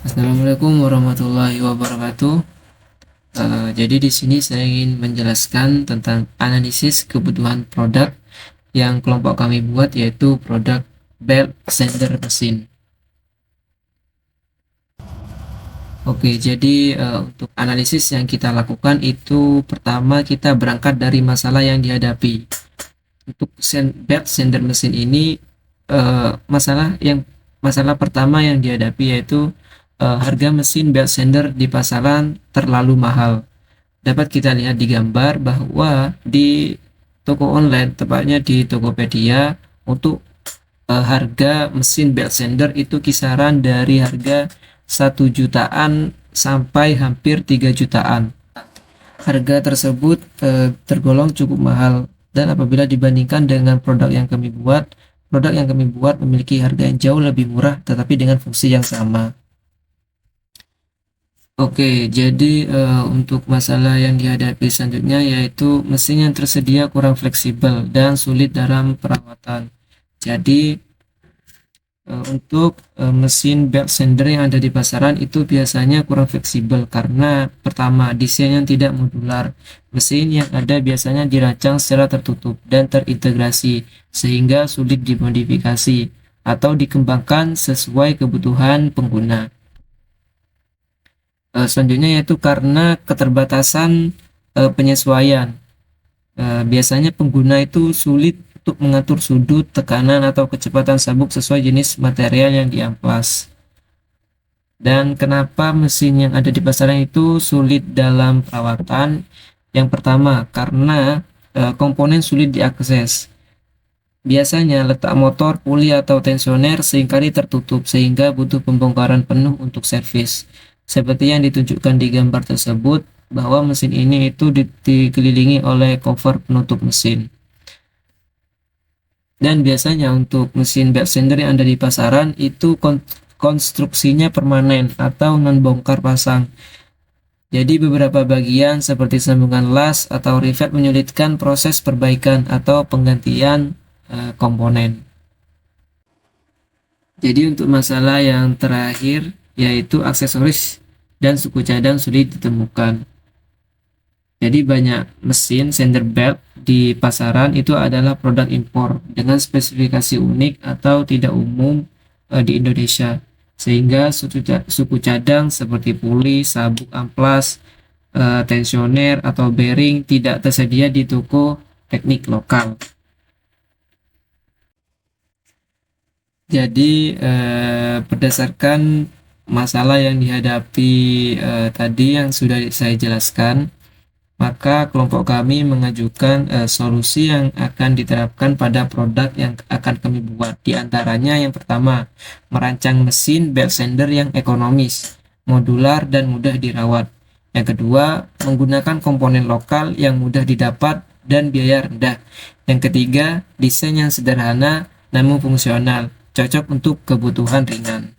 Assalamualaikum warahmatullahi wabarakatuh. Jadi di sini saya ingin menjelaskan tentang analisis kebutuhan produk yang kelompok kami buat, yaitu produk belt sander mesin. Oke, jadi untuk analisis yang kita lakukan itu pertama kita berangkat dari masalah yang dihadapi. Untuk belt sander mesin ini masalah pertama yang dihadapi yaitu harga mesin belt sander di pasaran terlalu mahal. Dapat kita lihat di gambar bahwa di toko online, tepatnya di Tokopedia, untuk harga mesin belt sander itu kisaran dari harga 1 jutaan sampai hampir 3 jutaan. Harga tersebut tergolong cukup mahal, dan apabila dibandingkan dengan produk yang kami buat memiliki harga yang jauh lebih murah tetapi dengan fungsi yang sama. Oke, jadi untuk masalah yang dihadapi selanjutnya yaitu mesin yang tersedia kurang fleksibel dan sulit dalam perawatan. Jadi untuk mesin belt sander yang ada di pasaran itu biasanya kurang fleksibel karena pertama, desain yang tidak modular. Mesin yang ada biasanya dirancang secara tertutup dan terintegrasi sehingga sulit dimodifikasi atau dikembangkan sesuai kebutuhan pengguna. Selanjutnya yaitu karena keterbatasan penyesuaian. Biasanya pengguna itu sulit untuk mengatur sudut, tekanan, atau kecepatan sabuk sesuai jenis material yang diamplas. Dan kenapa mesin yang ada di pasaran itu sulit dalam perawatan? Yang pertama, karena komponen sulit diakses. Biasanya letak motor, puli, atau tensioner seringkali tertutup sehingga butuh pembongkaran penuh untuk servis. Seperti yang ditunjukkan di gambar tersebut, bahwa mesin ini itu dikelilingi oleh cover penutup mesin. Dan biasanya untuk mesin belt sander yang ada di pasaran itu konstruksinya permanen atau non bongkar pasang. Jadi beberapa bagian seperti sambungan las atau rivet menyulitkan proses perbaikan atau penggantian komponen. Jadi untuk masalah yang terakhir yaitu aksesoris dan suku cadang sulit ditemukan. Jadi banyak mesin sander belt di pasaran itu adalah produk impor dengan spesifikasi unik atau tidak umum di Indonesia, sehingga suku cadang seperti puli, sabuk amplas, tensioner, atau bearing tidak tersedia di toko teknik lokal. Jadi berdasarkan masalah yang dihadapi tadi yang sudah saya jelaskan, maka kelompok kami mengajukan solusi yang akan diterapkan pada produk yang akan kami buat. Di antaranya yang pertama, merancang mesin belt sander yang ekonomis, modular, dan mudah dirawat. Yang kedua, menggunakan komponen lokal yang mudah didapat dan biaya rendah. Yang ketiga, desain yang sederhana namun fungsional, cocok untuk kebutuhan ringan.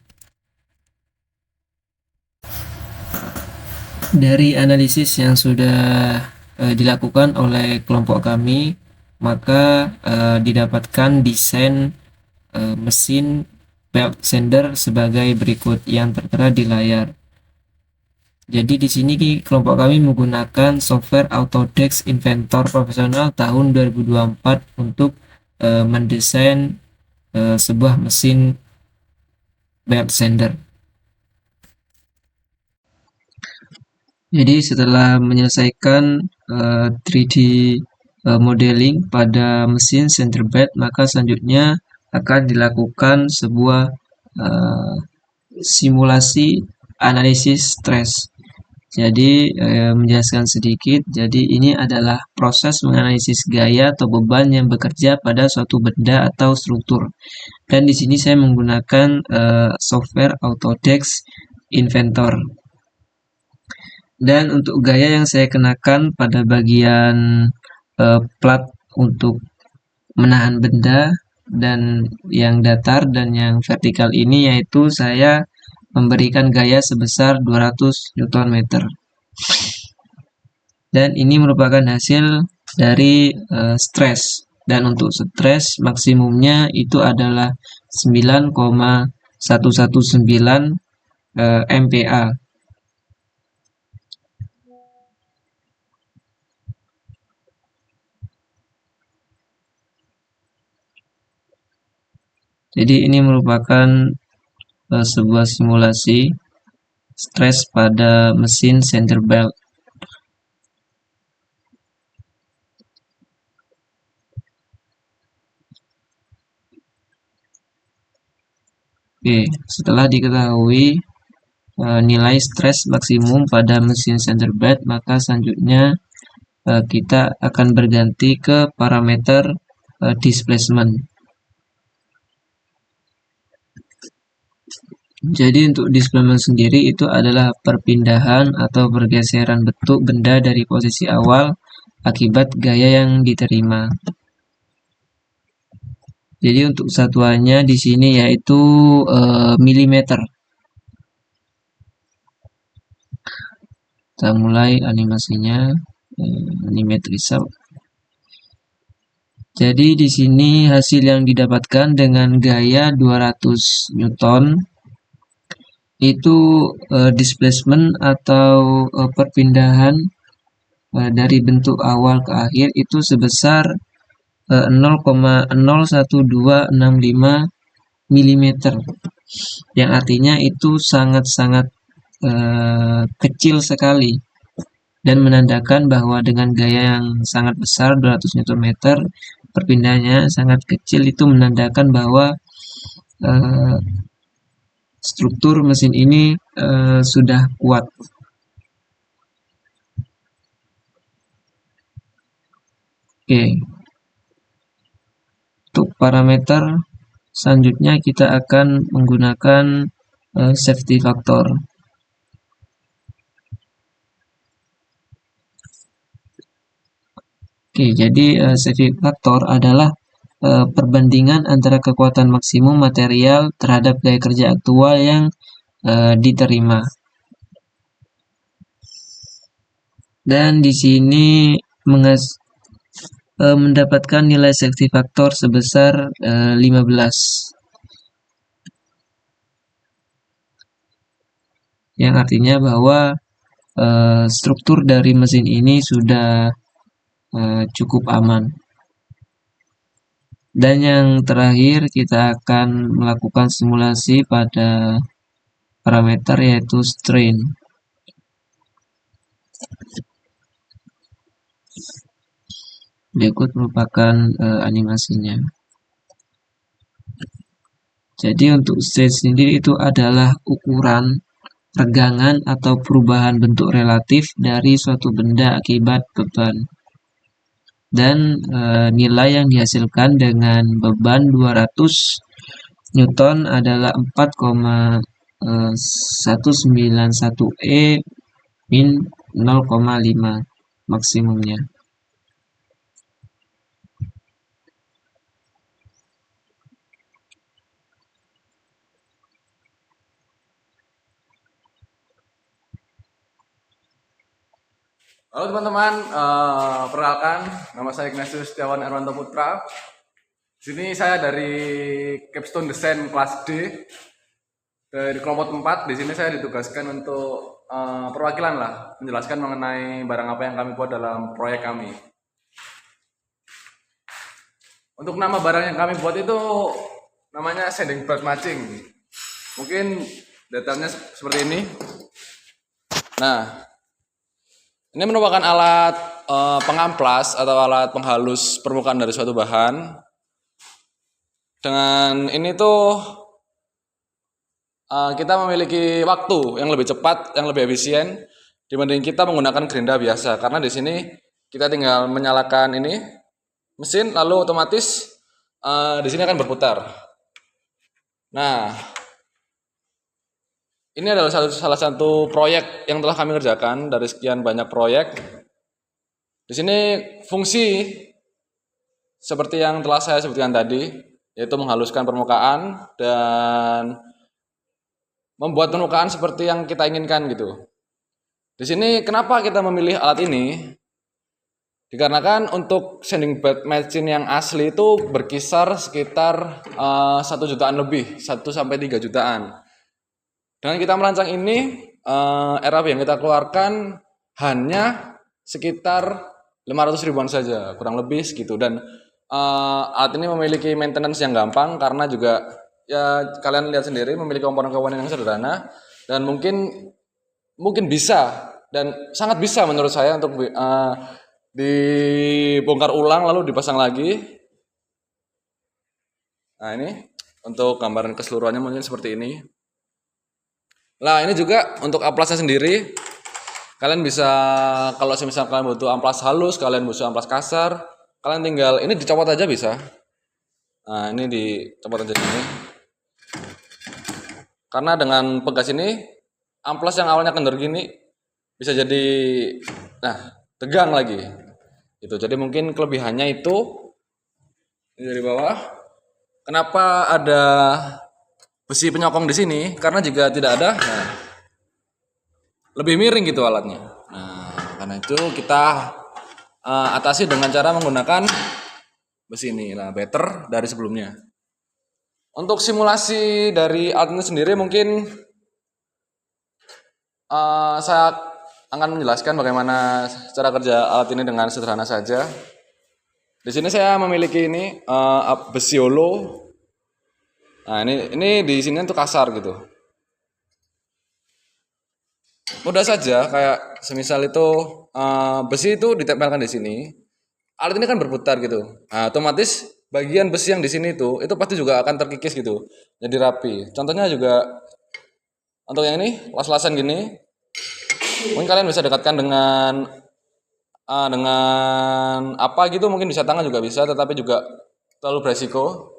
Dari analisis yang sudah dilakukan oleh kelompok kami, maka didapatkan desain mesin belt sander sebagai berikut yang tertera di layar. Jadi di sini kelompok kami menggunakan software Autodesk Inventor Profesional tahun 2024 untuk mendesain sebuah mesin belt sander. Jadi setelah menyelesaikan 3D modeling pada mesin sander belt, maka selanjutnya akan dilakukan sebuah simulasi analisis stres. Jadi menjelaskan sedikit, jadi ini adalah proses menganalisis gaya atau beban yang bekerja pada suatu benda atau struktur. Dan di sini saya menggunakan software Autodesk Inventor. Dan untuk gaya yang saya kenakan pada bagian plat untuk menahan benda dan yang datar dan yang vertikal ini, yaitu saya memberikan gaya sebesar 200 Nm. Dan ini merupakan hasil dari stres. Dan untuk stres maksimumnya itu adalah 9,119 MPa. Jadi ini merupakan sebuah simulasi stres pada mesin center belt. Oke, setelah diketahui nilai stres maksimum pada mesin center belt, maka selanjutnya kita akan berganti ke parameter displacement. Jadi untuk displacement sendiri itu adalah perpindahan atau pergeseran bentuk benda dari posisi awal akibat gaya yang diterima. Jadi untuk satuannya di sini yaitu milimeter. Kita mulai animasinya, animate result. Jadi di sini hasil yang didapatkan dengan gaya 200 Newton itu displacement atau perpindahan dari bentuk awal ke akhir itu sebesar 0,01265 mm, yang artinya itu sangat-sangat kecil sekali dan menandakan bahwa dengan gaya yang sangat besar 200 Nm, perpindahannya sangat kecil, itu menandakan bahwa struktur mesin ini sudah kuat. Oke. Untuk parameter selanjutnya kita akan menggunakan safety factor. Oke, jadi safety factor adalah perbandingan antara kekuatan maksimum material terhadap gaya kerja aktual yang diterima. Dan di sini mendapatkan nilai safety factor sebesar 15. Yang artinya bahwa struktur dari mesin ini sudah cukup aman. Dan yang terakhir kita akan melakukan simulasi pada parameter yaitu strain. Berikut merupakan animasinya. Jadi untuk strain sendiri itu adalah ukuran regangan atau perubahan bentuk relatif dari suatu benda akibat beban. Dan nilai yang dihasilkan dengan beban 200 Newton adalah 4,191 E min 0,5 maksimumnya. Halo teman-teman, perkenalkan nama saya Ignatius Setiawan Erwanto Putra. Di sini saya dari Capstone Design kelas D dari kelompok 4. Di sini saya ditugaskan untuk perwakilan lah, menjelaskan mengenai barang apa yang kami buat dalam proyek kami. Untuk nama barang yang kami buat itu namanya sanding bird matching. Mungkin detailnya seperti ini. Nah, ini merupakan alat pengamplas atau alat penghalus permukaan dari suatu bahan. Dengan ini tuh kita memiliki waktu yang lebih cepat, yang lebih efisien dibanding kita menggunakan gerinda biasa. Karena di sini kita tinggal menyalakan ini mesin, lalu otomatis di sini akan berputar. Nah, ini adalah salah satu proyek yang telah kami kerjakan dari sekian banyak proyek. Di sini fungsi seperti yang telah saya sebutkan tadi, yaitu menghaluskan permukaan dan membuat permukaan seperti yang kita inginkan gitu. Di sini kenapa kita memilih alat ini? Dikarenakan untuk sanding bird machine yang asli itu berkisar sekitar 1 jutaan lebih, 1 sampai 3 jutaan. Dengan kita merancang ini, RAB yang kita keluarkan hanya sekitar 500 ribuan saja, kurang lebih segitu. Dan alat ini memiliki maintenance yang gampang karena juga ya kalian lihat sendiri memiliki komponen-komponen yang sederhana dan mungkin bisa dan sangat bisa menurut saya untuk dibongkar ulang lalu dipasang lagi. Nah ini untuk gambaran keseluruhannya mungkin seperti ini. Nah ini juga untuk amplasnya sendiri, kalian bisa kalau misalnya kalian butuh amplas halus, kalian butuh amplas kasar, kalian tinggal ini dicopot aja bisa. Nah ini dicopot aja ini. Karena dengan pegas ini, amplas yang awalnya kendor gini bisa jadi, tegang lagi. Itu jadi mungkin kelebihannya itu ini dari bawah. Kenapa ada besi penyokong di sini? Karena jika tidak ada, lebih miring gitu alatnya. Nah, karena itu kita atasi dengan cara menggunakan besi ini, better dari sebelumnya. Untuk simulasi dari alat ini sendiri mungkin saya akan menjelaskan bagaimana cara kerja alat ini dengan sederhana saja. Di sini saya memiliki ini besi holo. Nah ini di sini untuk kasar gitu. Mudah saja kayak semisal itu besi itu ditempelkan di sini. Alat ini kan berputar gitu. Nah, otomatis bagian besi yang di sini itu pasti juga akan terkikis gitu. Jadi rapi. Contohnya juga untuk yang ini las-lasan gini. Mungkin kalian bisa dekatkan dengan apa gitu, mungkin bisa tangan juga bisa, tetapi juga terlalu beresiko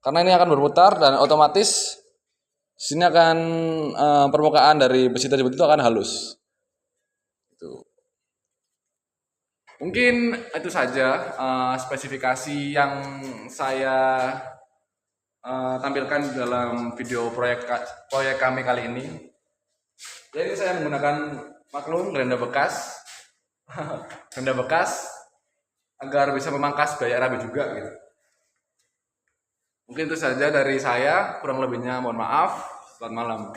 karena ini akan berputar dan otomatis sini akan permukaan dari besi tersebut itu akan halus. Itu. Mungkin itu saja spesifikasi yang saya tampilkan dalam video proyek kami kali ini. Jadi saya menggunakan maklum renda bekas agar bisa memangkas biaya RAB juga gitu. Mungkin itu saja dari saya, kurang lebihnya mohon maaf. Selamat malam.